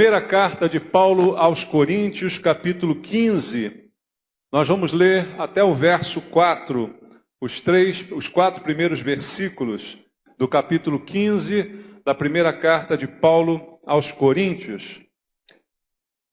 Primeira carta de Paulo aos Coríntios, capítulo 15. Nós vamos ler até o verso 4, os 4 primeiros versículos do capítulo 15 da primeira carta de Paulo aos Coríntios. A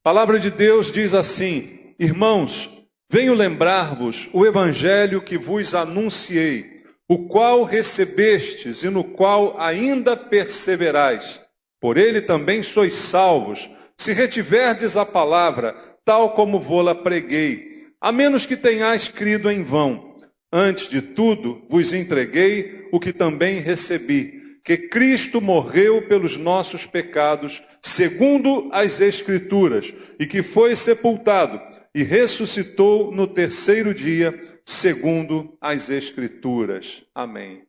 palavra de Deus diz assim: Irmãos, venho lembrar-vos o evangelho que vos anunciei, o qual recebestes e no qual ainda perseverais. Por ele também sois salvos, se retiverdes a palavra, tal como vô-la preguei, a menos que tenhais crido em vão. Antes de tudo, vos entreguei o que também recebi, que Cristo morreu pelos nossos pecados, segundo as Escrituras, e que foi sepultado, e ressuscitou no terceiro dia, segundo as Escrituras. Amém.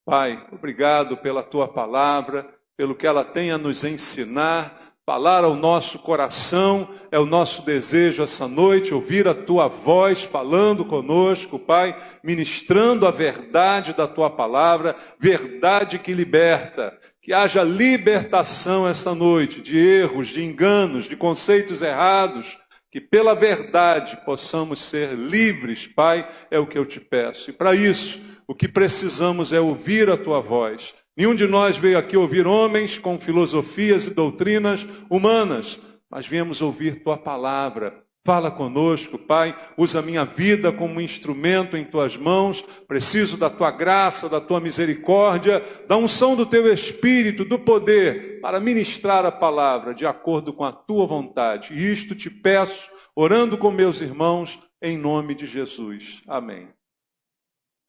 Pai, obrigado pela tua palavra, pelo que ela tem a nos ensinar, falar ao nosso coração. É o nosso desejo essa noite, ouvir a tua voz falando conosco, Pai, ministrando a verdade da tua palavra, verdade que liberta. Que haja libertação essa noite de erros, de enganos, de conceitos errados, que pela verdade possamos ser livres, Pai, é o que eu te peço. E para isso, o que precisamos é ouvir a tua voz. Nenhum de nós veio aqui ouvir homens com filosofias e doutrinas humanas, mas viemos ouvir tua palavra. Fala conosco, Pai, usa a minha vida como instrumento em tuas mãos. Preciso da tua graça, da tua misericórdia, da unção do teu Espírito, do poder, para ministrar a palavra de acordo com a tua vontade. E isto te peço, orando com meus irmãos, em nome de Jesus. Amém.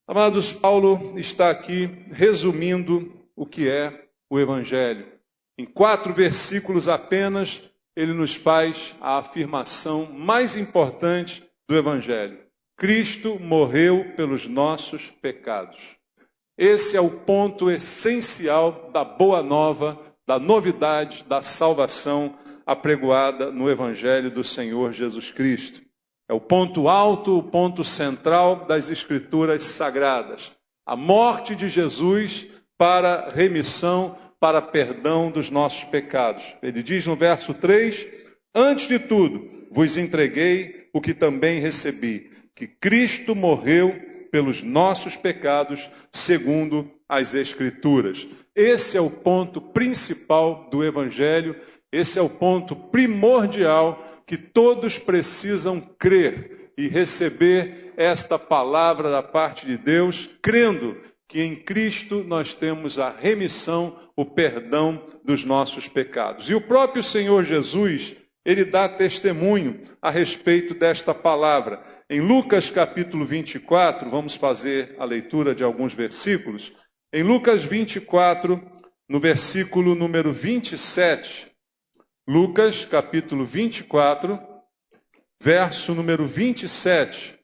Amados, Paulo está aqui resumindo o que é o Evangelho. Em 4 versículos apenas, ele nos faz a afirmação mais importante do Evangelho. Cristo morreu pelos nossos pecados. Esse é o ponto essencial da boa nova, da novidade, da salvação apregoada no Evangelho do Senhor Jesus Cristo. É o ponto alto, o ponto central das Escrituras Sagradas. A morte de Jesus para remissão, para perdão dos nossos pecados. Ele diz no verso 3, antes de tudo, vos entreguei o que também recebi, que Cristo morreu pelos nossos pecados, segundo as Escrituras. Esse é o ponto principal do Evangelho, esse é o ponto primordial que todos precisam crer e receber esta palavra da parte de Deus, crendo que em Cristo nós temos a remissão, o perdão dos nossos pecados. E o próprio Senhor Jesus, ele dá testemunho a respeito desta palavra. Em Lucas capítulo 24, vamos fazer a leitura de alguns versículos. Em Lucas 24, no versículo número 27, Lucas capítulo 24, verso número 27.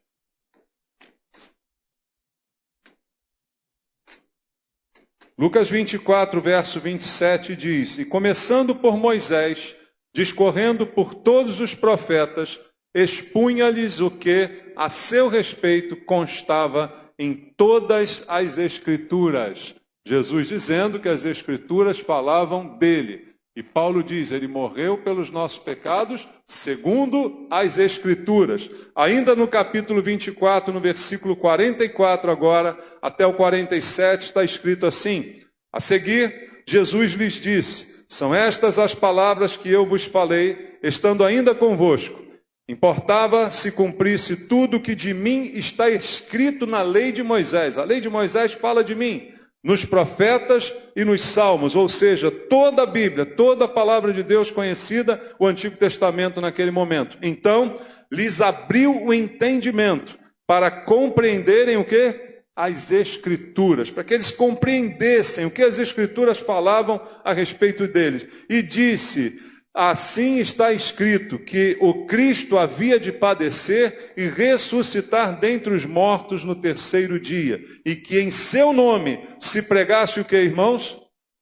Lucas 24, verso 27 diz: E começando por Moisés, discorrendo por todos os profetas, expunha-lhes o que a seu respeito constava em todas as Escrituras. Jesus dizendo que as Escrituras falavam dele. E Paulo diz, ele morreu pelos nossos pecados, segundo as Escrituras. Ainda no capítulo 24, no versículo 44 agora, até o 47, está escrito assim: A seguir, Jesus lhes disse, são estas as palavras que eu vos falei, estando ainda convosco. Importava se cumprisse tudo o que de mim está escrito na lei de Moisés. A lei de Moisés fala de mim, nos profetas e nos salmos, ou seja, toda a Bíblia, toda a palavra de Deus conhecida, o Antigo Testamento naquele momento. Então, lhes abriu o entendimento para compreenderem o quê? As Escrituras, para que eles compreendessem o que as Escrituras falavam a respeito deles. E disse, assim está escrito, que o Cristo havia de padecer e ressuscitar dentre os mortos no terceiro dia, e que em seu nome se pregasse o que, irmãos?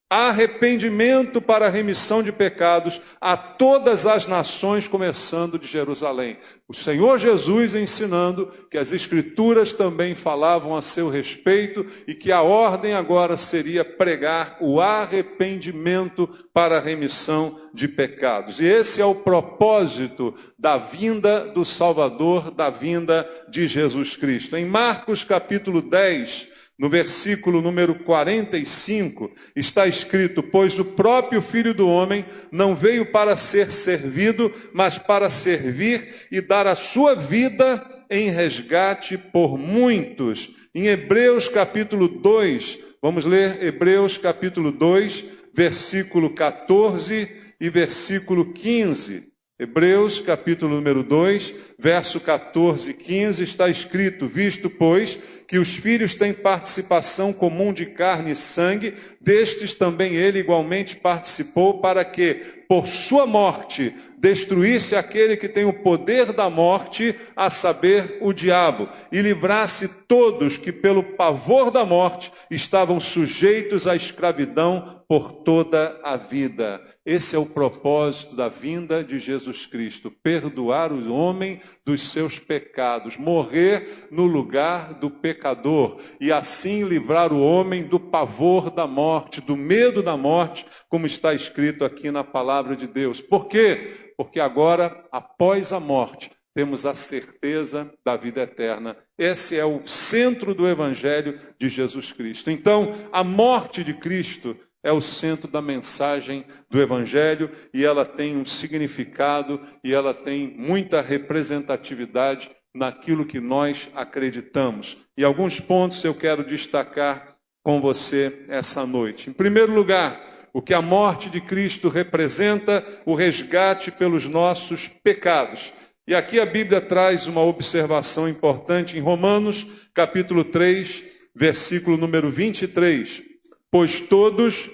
arrependimento para a remissão de pecados a todas as nações, começando de Jerusalém. O Senhor Jesus ensinando que as Escrituras também falavam a seu respeito e que a ordem agora seria pregar o arrependimento para a remissão de pecados. E esse é o propósito da vinda do Salvador, da vinda de Jesus Cristo. Em Marcos capítulo 10, no versículo número 45, está escrito: pois o próprio Filho do Homem não veio para ser servido, mas para servir e dar a sua vida em resgate por muitos. Em Hebreus capítulo 2, vamos ler Hebreus capítulo 2, versículo 14 e versículo 15. Hebreus, capítulo número 2, verso 14 e 15, está escrito: visto, pois, que os filhos têm participação comum de carne e sangue, destes também ele igualmente participou, para que, por sua morte, destruísse aquele que tem o poder da morte, a saber, o diabo, e livrasse todos que, pelo pavor da morte, estavam sujeitos à escravidão por toda a vida. Esse é o propósito da vinda de Jesus Cristo: perdoar o homem dos seus pecados, morrer no lugar do pecador e assim livrar o homem do pavor da morte, do medo da morte, como está escrito aqui na palavra de Deus. Por quê? Porque agora, após a morte, temos a certeza da vida eterna. Esse é o centro do Evangelho de Jesus Cristo. Então, a morte de Cristo é o centro da mensagem do Evangelho, e ela tem um significado e ela tem muita representatividade naquilo que nós acreditamos. E alguns pontos eu quero destacar com você essa noite. Em primeiro lugar, o que a morte de Cristo representa: o resgate pelos nossos pecados. E aqui a Bíblia traz uma observação importante em Romanos, capítulo 3, versículo número 23. Pois todos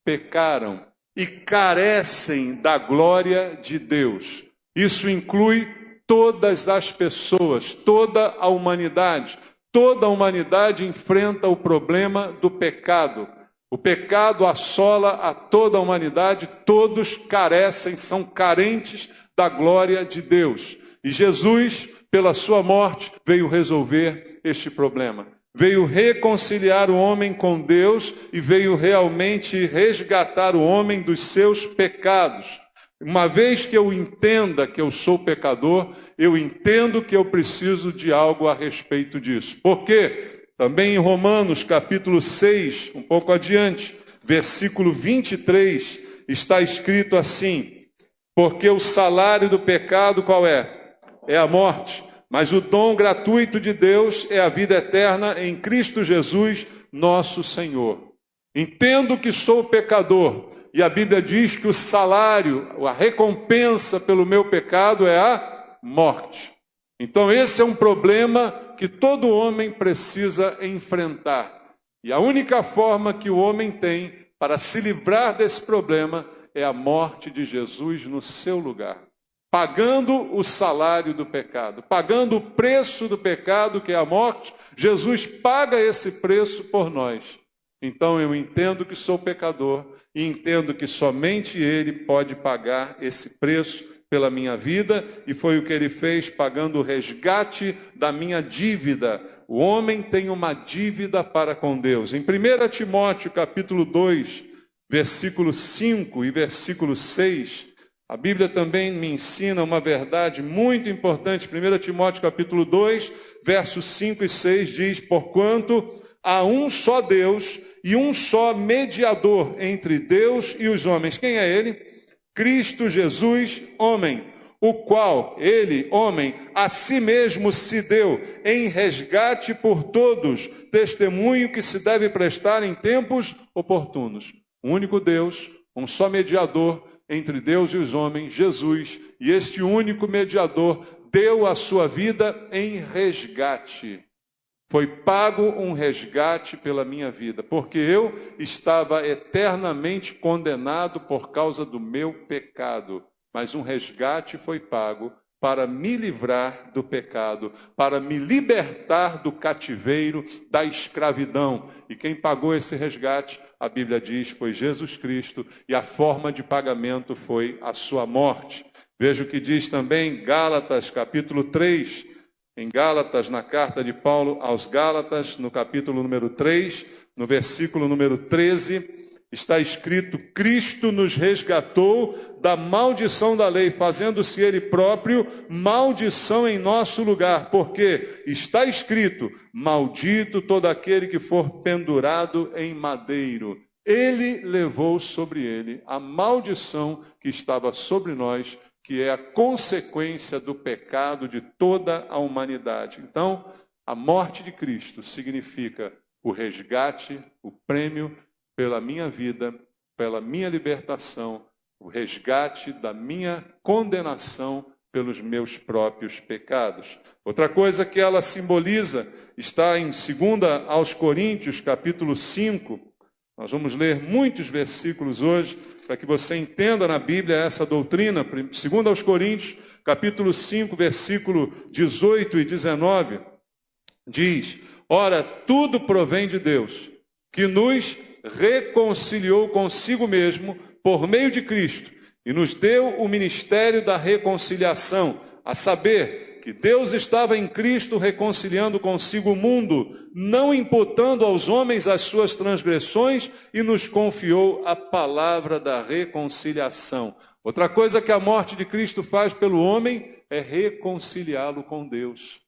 pecaram e carecem da glória de Deus. Isso inclui todas as pessoas, toda a humanidade. Toda a humanidade enfrenta o problema do pecado. O pecado assola a toda a humanidade, todos carecem, são carentes da glória de Deus. E Jesus, pela sua morte, veio resolver este problema. Veio reconciliar o homem com Deus e veio realmente resgatar o homem dos seus pecados. Uma vez que eu entenda que eu sou pecador, eu entendo que eu preciso de algo a respeito disso. Por quê? Também em Romanos, capítulo 6, um pouco adiante, versículo 23, está escrito assim: porque o salário do pecado qual é? É a morte. Mas o dom gratuito de Deus é a vida eterna em Cristo Jesus, nosso Senhor. Entendo que sou pecador, e a Bíblia diz que o salário, a recompensa pelo meu pecado é a morte. Então esse é um problema que todo homem precisa enfrentar. E a única forma que o homem tem para se livrar desse problema é a morte de Jesus no seu lugar. Pagando o salário do pecado, pagando o preço do pecado, que é a morte, Jesus paga esse preço por nós. Então eu entendo que sou pecador e entendo que somente Ele pode pagar esse preço pela minha vida, e foi o que Ele fez, pagando o resgate da minha dívida. O homem tem uma dívida para com Deus. Em 1 Timóteo capítulo 2, versículo 5 e versículo 6, a Bíblia também me ensina uma verdade muito importante. 1 Timóteo capítulo 2, versos 5 e 6 diz: porquanto há um só Deus e um só mediador entre Deus e os homens. Quem é ele? Cristo Jesus, homem, o qual, ele, homem, a si mesmo se deu em resgate por todos, testemunho que se deve prestar em tempos oportunos. Um único Deus, um só mediador entre Deus e os homens, Jesus, e este único mediador deu a sua vida em resgate. Foi pago um resgate pela minha vida, porque eu estava eternamente condenado por causa do meu pecado, mas um resgate foi pago para me livrar do pecado, para me libertar do cativeiro, da escravidão. E quem pagou esse resgate, a Bíblia diz, foi Jesus Cristo, e a forma de pagamento foi a sua morte. Veja o que diz também Gálatas, capítulo 3, em Gálatas, na carta de Paulo aos Gálatas, no capítulo número 3, no versículo número 13, está escrito: Cristo nos resgatou da maldição da lei, fazendo-se Ele próprio maldição em nosso lugar, porque está escrito: maldito todo aquele que for pendurado em madeiro. Ele levou sobre ele a maldição que estava sobre nós, que é a consequência do pecado de toda a humanidade. Então, a morte de Cristo significa o resgate, o prêmio pela minha vida, pela minha libertação, o resgate da minha condenação pelos meus próprios pecados. Outra coisa que ela simboliza está em 2 aos Coríntios, capítulo 5. Nós vamos ler muitos versículos hoje, para que você entenda na Bíblia essa doutrina. 2 aos Coríntios, capítulo 5, versículo 18 e 19, diz: ora, tudo provém de Deus, que nos reconciliou consigo mesmo por meio de Cristo e nos deu o ministério da reconciliação, a saber, que Deus estava em Cristo reconciliando consigo o mundo, não imputando aos homens as suas transgressões, e nos confiou a palavra da reconciliação. Outra coisa que a morte de Cristo faz pelo homem é reconciliá-lo com Deus.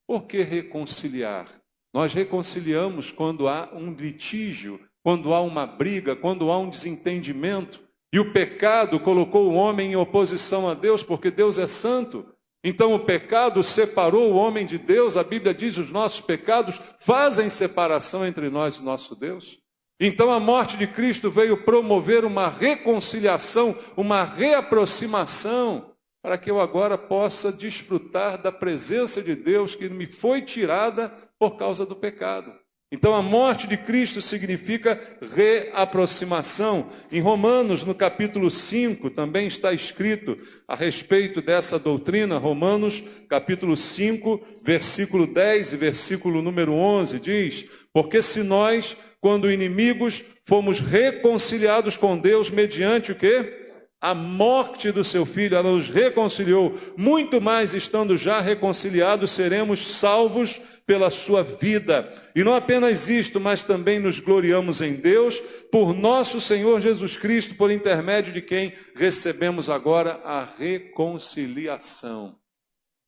Por que reconciliar? Nós reconciliamos quando há um litígio, quando há uma briga, quando há um desentendimento. E o pecado colocou o homem em oposição a Deus, porque Deus é santo. Então o pecado separou o homem de Deus. A Bíblia diz: os nossos pecados fazem separação entre nós e nosso Deus. Então a morte de Cristo veio promover uma reconciliação, uma reaproximação, para que eu agora possa desfrutar da presença de Deus que me foi tirada por causa do pecado. Então a morte de Cristo significa reaproximação. Em Romanos, no capítulo 5, também está escrito a respeito dessa doutrina. Romanos, capítulo 5, versículo 10 e versículo número 11, diz: porque se nós, quando inimigos, fomos reconciliados com Deus mediante o quê? A morte do seu Filho, ela nos reconciliou. Muito mais, estando já reconciliados, seremos salvos pela sua vida. E não apenas isto, mas também nos gloriamos em Deus, por nosso Senhor Jesus Cristo, por intermédio de quem recebemos agora a reconciliação.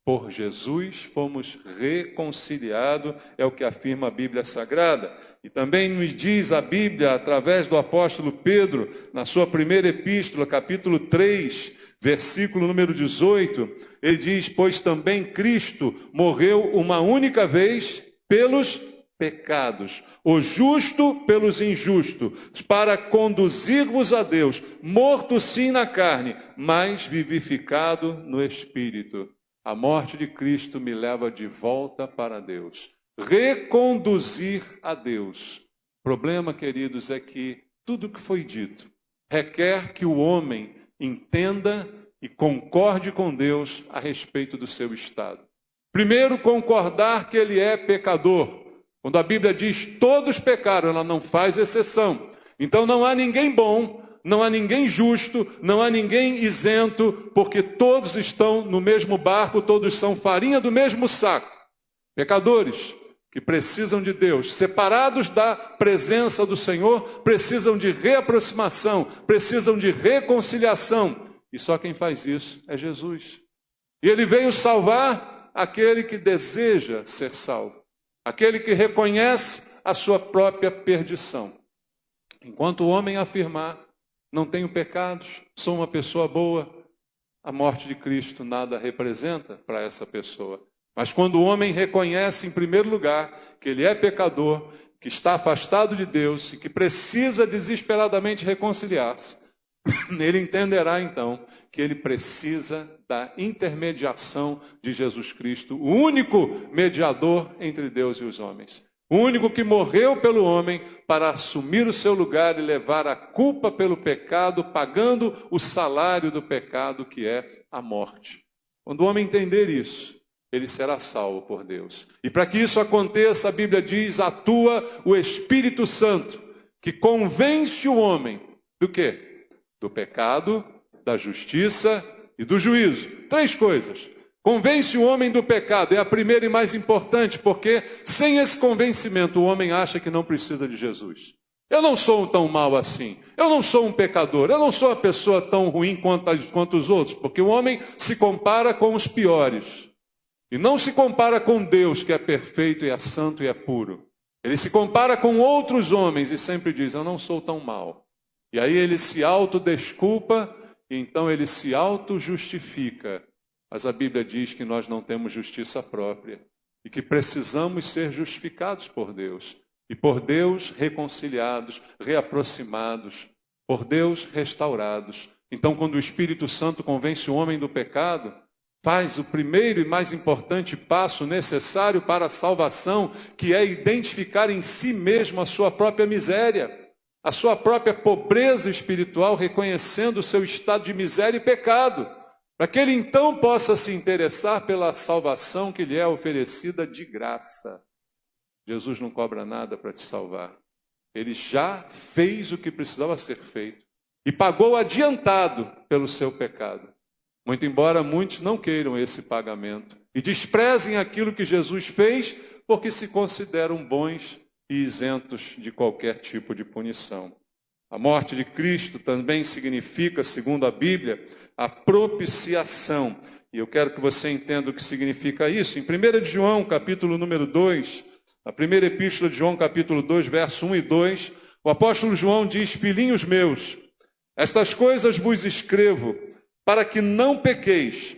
Por Jesus fomos reconciliados, é o que afirma a Bíblia Sagrada. E também nos diz a Bíblia, através do apóstolo Pedro, na sua primeira epístola, capítulo 3, versículo número 18, ele diz: pois também Cristo morreu uma única vez pelos pecados, o justo pelos injustos, para conduzir-vos a Deus, morto sim na carne, mas vivificado no Espírito. A morte de Cristo me leva de volta para Deus. Reconduzir a Deus. O problema, queridos, é que tudo que foi dito requer que o homem entenda e concorde com Deus a respeito do seu estado. Primeiro, concordar que ele é pecador. Quando a Bíblia diz todos pecaram, ela não faz exceção. Então não há ninguém bom, não há ninguém justo, não há ninguém isento, porque todos estão no mesmo barco, todos são farinha do mesmo saco. Pecadores que precisam de Deus, separados da presença do Senhor, precisam de reaproximação, precisam de reconciliação. E só quem faz isso é Jesus. E ele veio salvar aquele que deseja ser salvo, aquele que reconhece a sua própria perdição. Enquanto o homem afirmar: não tenho pecados, sou uma pessoa boa, a morte de Cristo nada representa para essa pessoa. Mas quando o homem reconhece, em primeiro lugar, que ele é pecador, que está afastado de Deus e que precisa desesperadamente reconciliar-se, ele entenderá então que ele precisa da intermediação de Jesus Cristo, o único mediador entre Deus e os homens. O único que morreu pelo homem para assumir o seu lugar e levar a culpa pelo pecado, pagando o salário do pecado, que é a morte. Quando o homem entender isso, ele será salvo por Deus. E para que isso aconteça, a Bíblia diz, atua o Espírito Santo, que convence o homem do quê? Do pecado, da justiça e do juízo. 3 coisas. Convence o homem do pecado, é a primeira e mais importante, porque sem esse convencimento o homem acha que não precisa de Jesus. Eu não sou tão mau assim, eu não sou um pecador, eu não sou uma pessoa tão ruim quanto os outros, porque o homem se compara com os piores. E não se compara com Deus, que é perfeito e é santo e é puro. Ele se compara com outros homens e sempre diz, eu não sou tão mau. E aí ele se autodesculpa, e então ele se autojustifica. Mas a Bíblia diz que nós não temos justiça própria e que precisamos ser justificados por Deus. E por Deus reconciliados, reaproximados, por Deus restaurados. Então, quando o Espírito Santo convence o homem do pecado, faz o primeiro e mais importante passo necessário para a salvação, que é identificar em si mesmo a sua própria miséria, a sua própria pobreza espiritual, reconhecendo o seu estado de miséria e pecado, para que ele então possa se interessar pela salvação que lhe é oferecida de graça. Jesus não cobra nada para te salvar. Ele já fez o que precisava ser feito e pagou adiantado pelo seu pecado. Muito embora muitos não queiram esse pagamento e desprezem aquilo que Jesus fez porque se consideram bons e isentos de qualquer tipo de punição. A morte de Cristo também significa, segundo a Bíblia, a propiciação. E eu quero que você entenda o que significa isso. Em 1 João, capítulo número 2, na primeira epístola de João, capítulo 2, verso 1 e 2, o apóstolo João diz, filhinhos meus, estas coisas vos escrevo, para que não pequeis.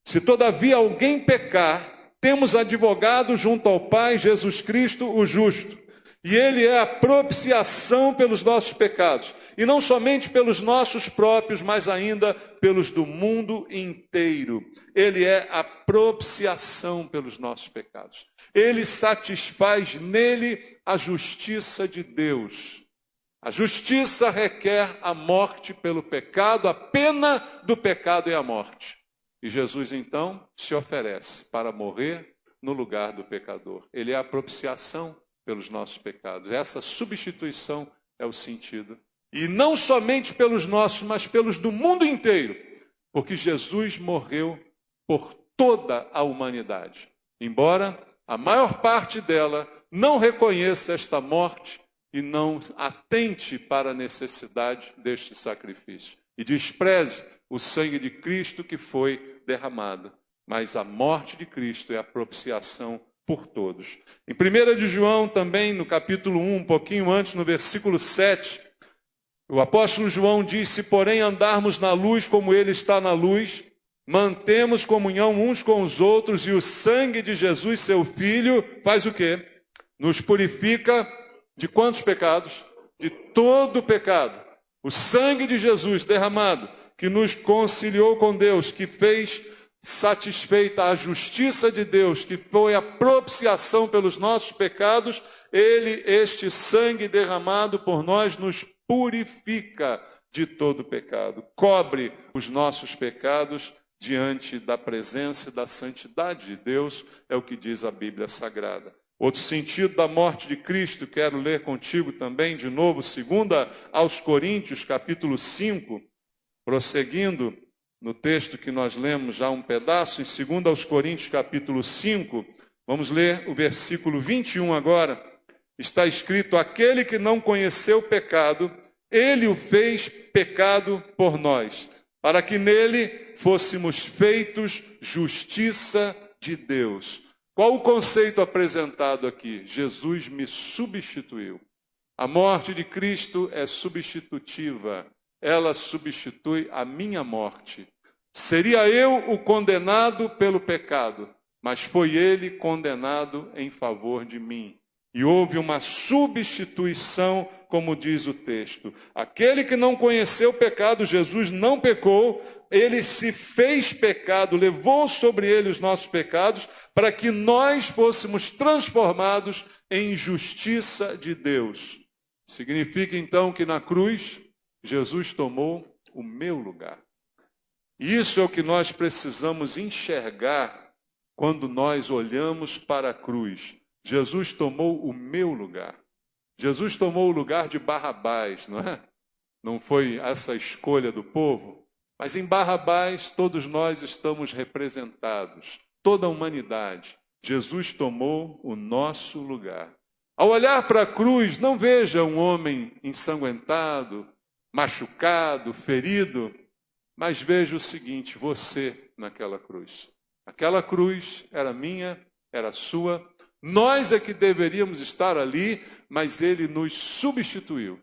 Se todavia alguém pecar, temos advogado junto ao Pai, Jesus Cristo, o justo. E ele é a propiciação pelos nossos pecados. E não somente pelos nossos próprios, mas ainda pelos do mundo inteiro. Ele é a propiciação pelos nossos pecados. Ele satisfaz nele a justiça de Deus. A justiça requer a morte pelo pecado, a pena do pecado é a morte. E Jesus, então, se oferece para morrer no lugar do pecador. Ele é a propiciação pelos nossos pecados. Essa substituição é o sentido. E não somente pelos nossos, mas pelos do mundo inteiro. Porque Jesus morreu por toda a humanidade. Embora a maior parte dela não reconheça esta morte e não atente para a necessidade deste sacrifício. E despreze o sangue de Cristo que foi derramado. Mas a morte de Cristo é a propiciação por todos. Em 1 de João, também no capítulo 1, um pouquinho antes, no versículo 7, o apóstolo João diz, se porém andarmos na luz como ele está na luz, mantemos comunhão uns com os outros e o sangue de Jesus, seu Filho, faz o quê? Nos purifica de quantos pecados? De todo pecado. O sangue de Jesus derramado, que nos conciliou com Deus, que fez satisfeita a justiça de Deus, que foi a propiciação pelos nossos pecados, este sangue derramado por nós nos purifica de todo pecado, cobre os nossos pecados diante da presença e da santidade de Deus, é o que diz a Bíblia Sagrada. Outro sentido da morte de Cristo, quero ler contigo também de novo, 2 aos Coríntios, capítulo 5, prosseguindo no texto que nós lemos já um pedaço, em 2 aos Coríntios, capítulo 5, vamos ler o versículo 21 agora. Está escrito, aquele que não conheceu o pecado, ele o fez pecado por nós, para que nele fôssemos feitos justiça de Deus. Qual o conceito apresentado aqui? Jesus me substituiu. A morte de Cristo é substitutiva. Ela substitui a minha morte. Seria eu o condenado pelo pecado, mas foi ele condenado em favor de mim. E houve uma substituição, como diz o texto. Aquele que não conheceu o pecado, Jesus não pecou, ele se fez pecado, levou sobre ele os nossos pecados, para que nós fôssemos transformados em justiça de Deus. Significa então que na cruz, Jesus tomou o meu lugar. E isso é o que nós precisamos enxergar quando nós olhamos para a cruz. Jesus tomou o meu lugar. Jesus tomou o lugar de Barrabás, não é? Não foi essa a escolha do povo, mas em Barrabás todos nós estamos representados, toda a humanidade. Jesus tomou o nosso lugar. Ao olhar para a cruz, não veja um homem ensanguentado, machucado, ferido, mas veja o seguinte: você naquela cruz. Aquela cruz era minha, era sua. Nós é que deveríamos estar ali, mas ele nos substituiu.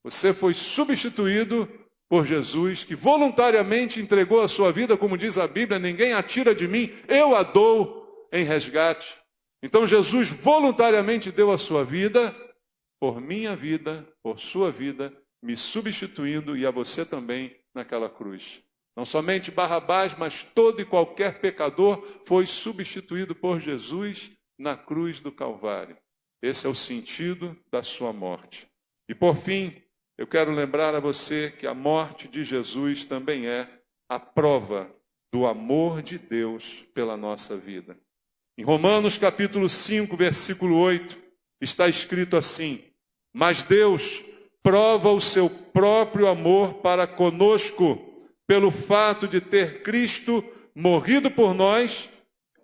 Você foi substituído por Jesus, que voluntariamente entregou a sua vida, como diz a Bíblia: ninguém a tira de mim, eu a dou em resgate. Então Jesus voluntariamente deu a sua vida, por minha vida, por sua vida, me substituindo, e a você também naquela cruz. Não somente Barrabás, mas todo e qualquer pecador foi substituído por Jesus na cruz do Calvário. Esse é o sentido da sua morte. E por fim, eu quero lembrar a você que a morte de Jesus também é a prova do amor de Deus pela nossa vida. Em Romanos capítulo 5, versículo 8, está escrito assim: mas Deus prova o seu próprio amor para conosco, pelo fato de ter Cristo morrido por nós,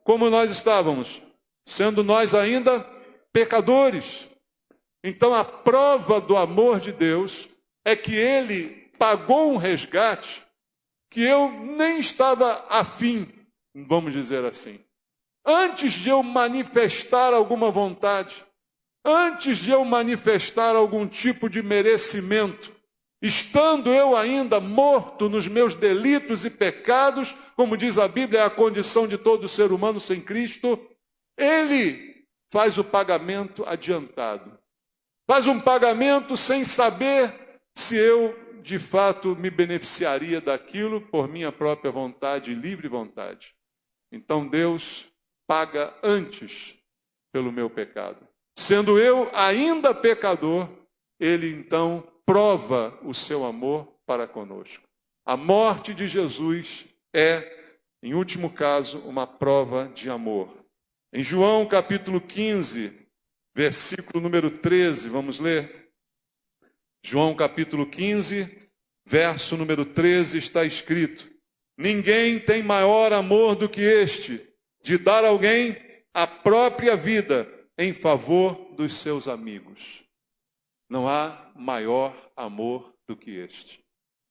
como nós estávamos, sendo nós ainda pecadores. Então a prova do amor de Deus é que Ele pagou um resgate que eu nem estava afim, vamos dizer assim. Antes de eu manifestar alguma vontade, antes de eu manifestar algum tipo de merecimento, estando eu ainda morto nos meus delitos e pecados, como diz a Bíblia, é a condição de todo ser humano sem Cristo, Ele faz o pagamento adiantado. Faz um pagamento sem saber se eu, de fato, me beneficiaria daquilo por minha própria vontade e livre vontade. Então Deus paga antes pelo meu pecado. Sendo eu ainda pecador, Ele então prova o seu amor para conosco. A morte de Jesus é, em último caso, uma prova de amor. Em João capítulo 15, versículo número 13, vamos ler? João capítulo 15, verso número 13, está escrito: ninguém tem maior amor do que este, de dar a alguém a própria vida em favor dos seus amigos. Não há maior amor do que este.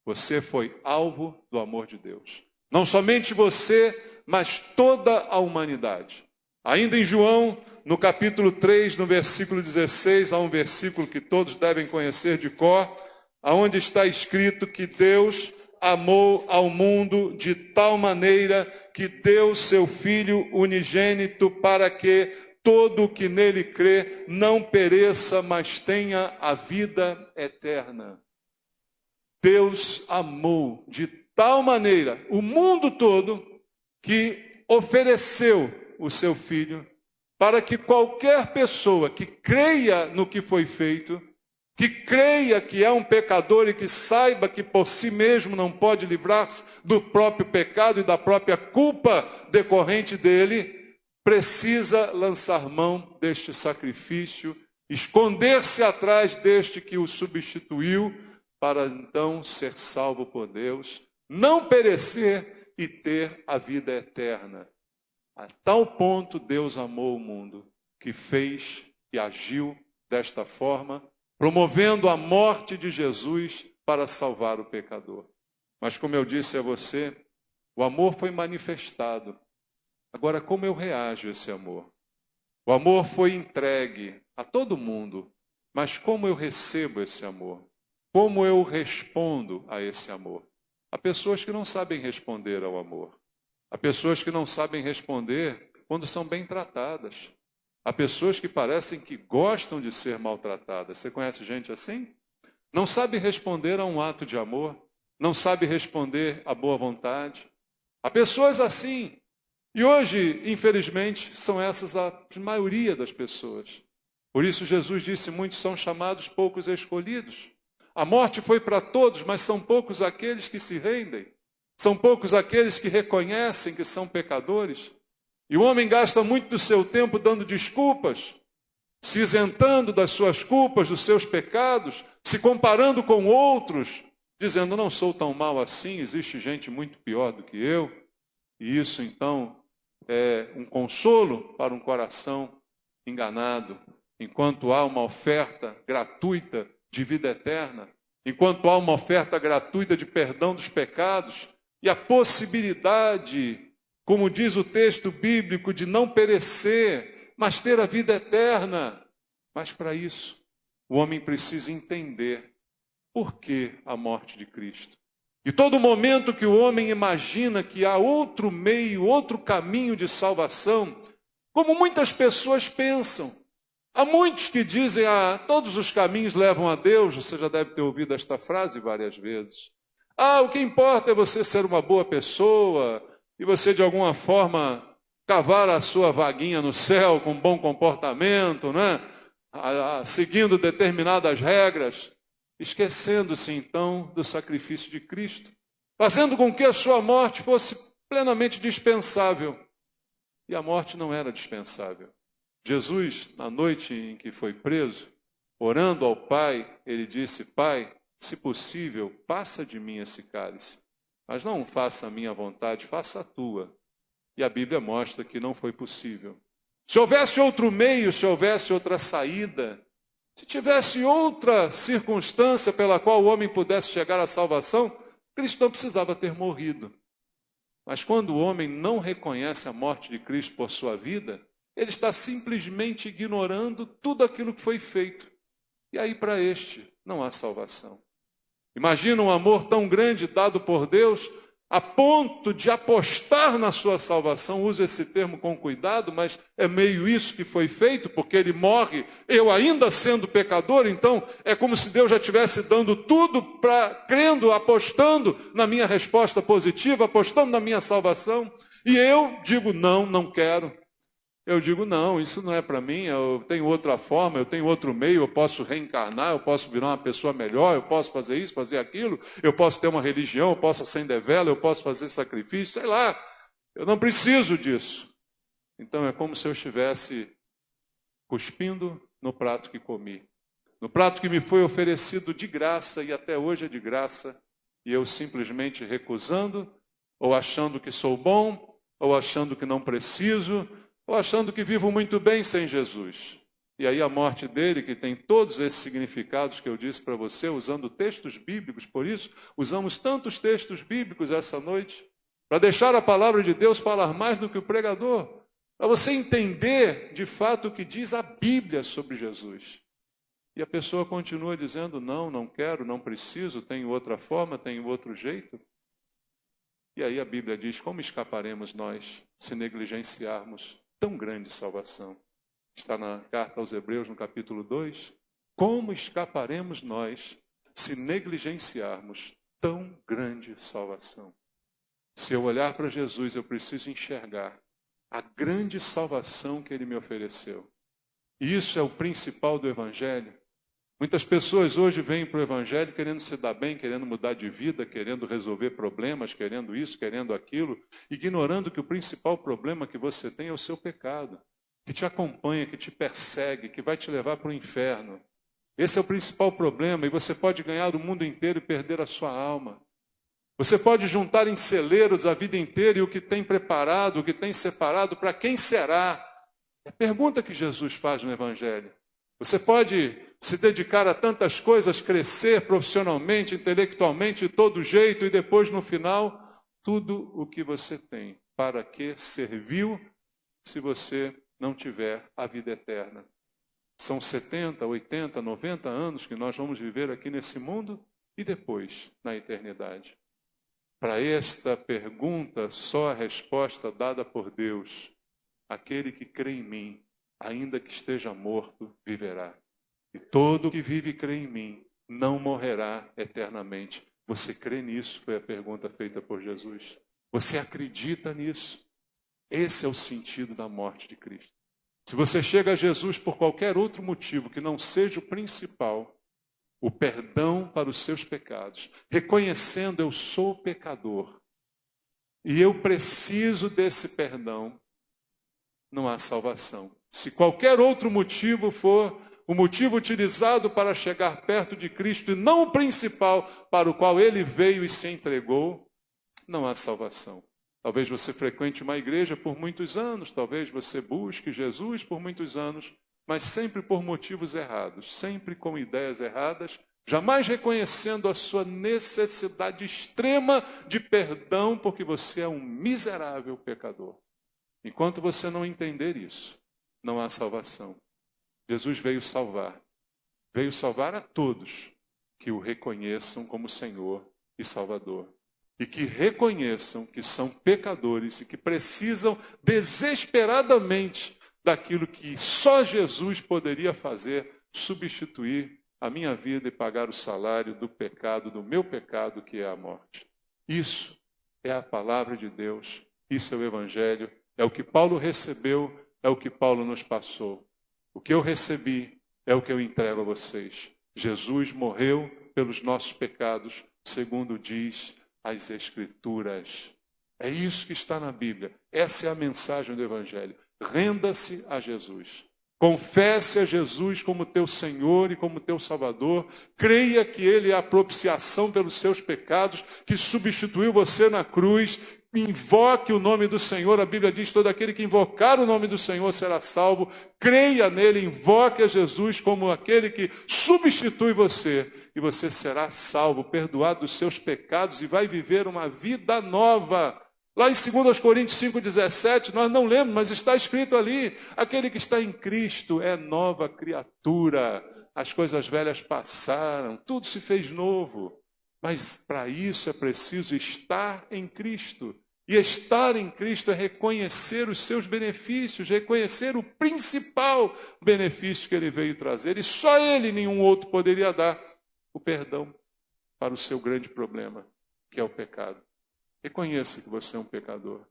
Você foi alvo do amor de Deus. Não somente você, mas toda a humanidade. Ainda em João, no capítulo 3, no versículo 16, há um versículo que todos devem conhecer de cor, onde está escrito que Deus amou ao mundo de tal maneira que deu seu Filho unigênito para que todo o que nele crê não pereça, mas tenha a vida eterna. Deus amou de tal maneira o mundo todo que ofereceu o seu Filho para que qualquer pessoa que creia no que foi feito, que creia que é um pecador e que saiba que por si mesmo não pode livrar-se do próprio pecado e da própria culpa decorrente dele, precisa lançar mão deste sacrifício, esconder-se atrás deste que o substituiu, para então ser salvo por Deus, não perecer e ter a vida eterna. A tal ponto Deus amou o mundo, que fez e agiu desta forma, promovendo a morte de Jesus para salvar o pecador. Mas como eu disse a você, o amor foi manifestado. Agora, como eu reajo a esse amor? O amor foi entregue a todo mundo, mas como eu recebo esse amor? Como eu respondo a esse amor? Há pessoas que não sabem responder ao amor. Há pessoas que não sabem responder quando são bem tratadas. Há pessoas que parecem que gostam de ser maltratadas. Você conhece gente assim? Não sabe responder a um ato de amor, não sabe responder à boa vontade. Há pessoas assim. E hoje, infelizmente, são essas a maioria das pessoas. Por isso Jesus disse, muitos são chamados, poucos escolhidos. A morte foi para todos, mas são poucos aqueles que se rendem. São poucos aqueles que reconhecem que são pecadores. E o homem gasta muito do seu tempo dando desculpas, se isentando das suas culpas, dos seus pecados, se comparando com outros, dizendo, não sou tão mal assim, existe gente muito pior do que eu. E isso, então, é um consolo para um coração enganado. Enquanto há uma oferta gratuita de vida eterna, enquanto há uma oferta gratuita de perdão dos pecados e a possibilidade, como diz o texto bíblico, de não perecer, mas ter a vida eterna. Mas para isso, o homem precisa entender por que a morte de Cristo. E todo momento que o homem imagina que há outro meio, outro caminho de salvação, como muitas pessoas pensam, há muitos que dizem, todos os caminhos levam a Deus, você já deve ter ouvido esta frase várias vezes. O que importa é você ser uma boa pessoa e você de alguma forma cavar a sua vaguinha no céu com bom comportamento, né? Seguindo determinadas regras, esquecendo-se então do sacrifício de Cristo, fazendo com que a sua morte fosse plenamente dispensável. E a morte não era dispensável. Jesus, na noite em que foi preso, orando ao Pai, ele disse, Pai, se possível, passa de mim esse cálice, mas não faça a minha vontade, faça a tua. E a Bíblia mostra que não foi possível. Se houvesse outro meio, se houvesse outra saída, se tivesse outra circunstância pela qual o homem pudesse chegar à salvação, Cristo não precisava ter morrido. Mas quando o homem não reconhece a morte de Cristo por sua vida, ele está simplesmente ignorando tudo aquilo que foi feito. E aí para este não há salvação. Imagina um amor tão grande dado por Deus, a ponto de apostar na sua salvação. Uso esse termo com cuidado, mas é meio isso que foi feito, porque ele morre, eu ainda sendo pecador, então é como se Deus já estivesse dando tudo, crendo, apostando na minha resposta positiva, apostando na minha salvação. E eu digo, não quero. Eu digo, não, isso não é para mim, eu tenho outra forma, eu tenho outro meio, eu posso reencarnar, eu posso virar uma pessoa melhor, eu posso fazer isso, fazer aquilo, eu posso ter uma religião, eu posso acender vela, eu posso fazer sacrifício, sei lá, eu não preciso disso. Então é como se eu estivesse cuspindo no prato que comi, no prato que me foi oferecido de graça e até hoje é de graça, e eu simplesmente recusando, ou achando que sou bom, ou achando que não preciso, ou achando que vivo muito bem sem Jesus. E aí a morte dele, que tem todos esses significados que eu disse para você, usando textos bíblicos, por isso usamos tantos textos bíblicos essa noite, para deixar a palavra de Deus falar mais do que o pregador, para você entender de fato o que diz a Bíblia sobre Jesus. E a pessoa continua dizendo, não quero, não preciso, tenho outra forma, tenho outro jeito. E aí a Bíblia diz, como escaparemos nós se negligenciarmos tão grande salvação? Está na carta aos Hebreus, no capítulo 2. Como escaparemos nós se negligenciarmos tão grande salvação? Se eu olhar para Jesus, eu preciso enxergar a grande salvação que Ele me ofereceu. E isso é o principal do Evangelho. Muitas pessoas hoje vêm para o Evangelho querendo se dar bem, querendo mudar de vida, querendo resolver problemas, querendo isso, querendo aquilo, ignorando que o principal problema que você tem é o seu pecado, que te acompanha, que te persegue, que vai te levar para o inferno. Esse é o principal problema, e você pode ganhar o mundo inteiro e perder a sua alma. Você pode juntar em celeiros a vida inteira e o que tem preparado, o que tem separado, para quem será? É a pergunta que Jesus faz no Evangelho. Você pode se dedicar a tantas coisas, crescer profissionalmente, intelectualmente, de todo jeito, e depois, no final, tudo o que você tem. Para que serviu se você não tiver a vida eterna? São 70, 80, 90 anos que nós vamos viver aqui nesse mundo e depois, na eternidade. Para esta pergunta, só a resposta dada por Deus. Aquele que crê em mim, ainda que esteja morto, viverá. E todo que vive e crê em mim, não morrerá eternamente. Você crê nisso? Foi a pergunta feita por Jesus. Você acredita nisso? Esse é o sentido da morte de Cristo. Se você chega a Jesus por qualquer outro motivo que não seja o principal, o perdão para os seus pecados, reconhecendo eu sou pecador, e eu preciso desse perdão, não há salvação. Se qualquer outro motivo for o motivo utilizado para chegar perto de Cristo e não o principal para o qual ele veio e se entregou, não há salvação. Talvez você frequente uma igreja por muitos anos, talvez você busque Jesus por muitos anos, mas sempre por motivos errados, sempre com ideias erradas, jamais reconhecendo a sua necessidade extrema de perdão, porque você é um miserável pecador. Enquanto você não entender isso, não há salvação. Jesus veio salvar a todos que o reconheçam como Senhor e Salvador. E que reconheçam que são pecadores e que precisam desesperadamente daquilo que só Jesus poderia fazer, substituir a minha vida e pagar o salário do pecado, do meu pecado, que é a morte. Isso é a palavra de Deus, isso é o Evangelho, é o que Paulo recebeu, é o que Paulo nos passou. O que eu recebi é o que eu entrego a vocês. Jesus morreu pelos nossos pecados, segundo diz as Escrituras. É isso que está na Bíblia. Essa é a mensagem do Evangelho. Renda-se a Jesus. Confesse a Jesus como teu Senhor e como teu Salvador. Creia que Ele é a propiciação pelos seus pecados, que substituiu você na cruz. Invoque o nome do Senhor. A Bíblia diz: todo aquele que invocar o nome do Senhor será salvo. Creia nele, invoque a Jesus como aquele que substitui você. E você será salvo, perdoado dos seus pecados e vai viver uma vida nova. Lá em 2 Coríntios 5,17, nós não lemos, mas está escrito ali: aquele que está em Cristo é nova criatura. As coisas velhas passaram, tudo se fez novo. Mas para isso é preciso estar em Cristo. E estar em Cristo é reconhecer os seus benefícios, reconhecer o principal benefício que Ele veio trazer. E só Ele, nenhum outro, poderia dar o perdão para o seu grande problema, que é o pecado. Reconheça que você é um pecador.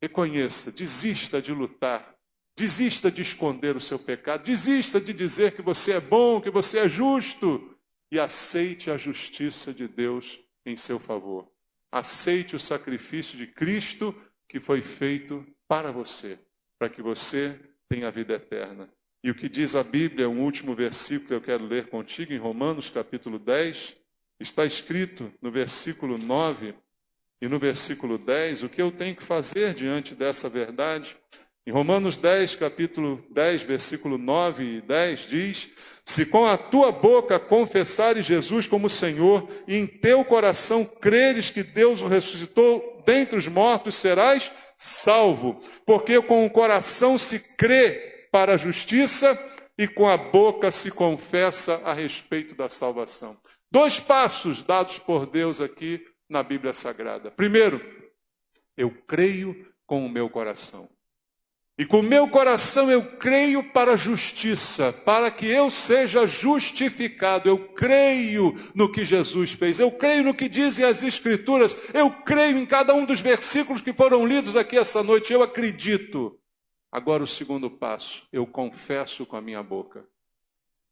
Reconheça, desista de lutar. Desista de esconder o seu pecado. Desista de dizer que você é bom, que você é justo. E aceite a justiça de Deus em seu favor. Aceite o sacrifício de Cristo que foi feito para você, para que você tenha a vida eterna. E o que diz a Bíblia, um último versículo que eu quero ler contigo, em Romanos capítulo 10, está escrito no versículo 9 e no versículo 10, o que eu tenho que fazer diante dessa verdade. Em Romanos 10, capítulo 10, versículo 9 e 10, diz: se com a tua boca confessares Jesus como Senhor e em teu coração creres que Deus o ressuscitou dentre os mortos, serás salvo. Porque com o coração se crê para a justiça e com a boca se confessa a respeito da salvação. 2 passos dados por Deus aqui na Bíblia Sagrada. Primeiro, eu creio com o meu coração. E com o meu coração eu creio para a justiça, para que eu seja justificado. Eu creio no que Jesus fez, eu creio no que dizem as Escrituras, eu creio em cada um dos versículos que foram lidos aqui essa noite, eu acredito. Agora o segundo passo, eu confesso com a minha boca.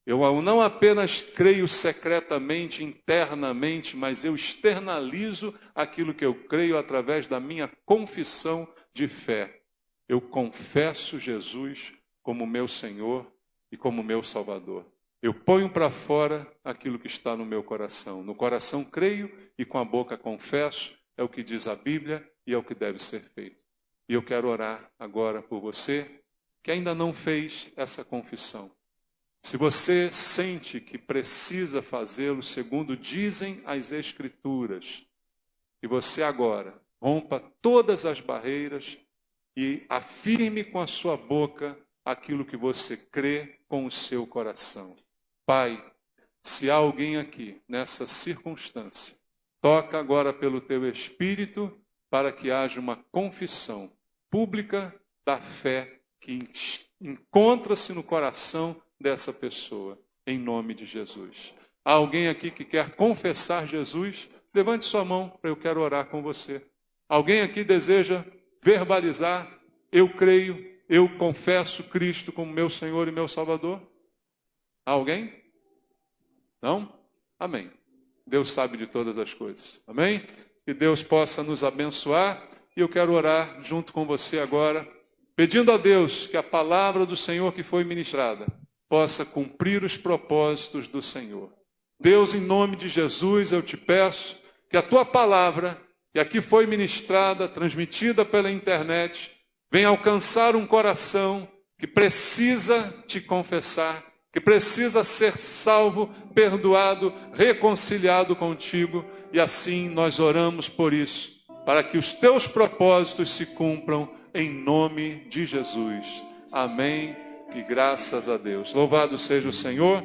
Eu não apenas creio secretamente, internamente, mas eu externalizo aquilo que eu creio através da minha confissão de fé. Eu confesso Jesus como meu Senhor e como meu Salvador. Eu ponho para fora aquilo que está no meu coração. No coração creio e com a boca confesso. É o que diz a Bíblia e é o que deve ser feito. E eu quero orar agora por você que ainda não fez essa confissão. Se você sente que precisa fazê-lo segundo dizem as Escrituras, e você agora rompa todas as barreiras e afirme com a sua boca aquilo que você crê com o seu coração. Pai, se há alguém aqui nessa circunstância, toca agora pelo teu Espírito para que haja uma confissão pública da fé que encontra-se no coração dessa pessoa, em nome de Jesus. Há alguém aqui que quer confessar Jesus? Levante sua mão, eu quero orar com você. Alguém aqui deseja verbalizar: eu creio, eu confesso Cristo como meu Senhor e meu Salvador? Há alguém? Não? Amém. Deus sabe de todas as coisas. Amém? Que Deus possa nos abençoar. E eu quero orar junto com você agora, pedindo a Deus que a palavra do Senhor que foi ministrada possa cumprir os propósitos do Senhor. Deus, em nome de Jesus, eu te peço que a tua palavra, que aqui foi ministrada, transmitida pela internet, venha alcançar um coração que precisa te confessar, que precisa ser salvo, perdoado, reconciliado contigo, e assim nós oramos por isso, para que os teus propósitos se cumpram em nome de Jesus. Amém e graças a Deus. Louvado seja o Senhor.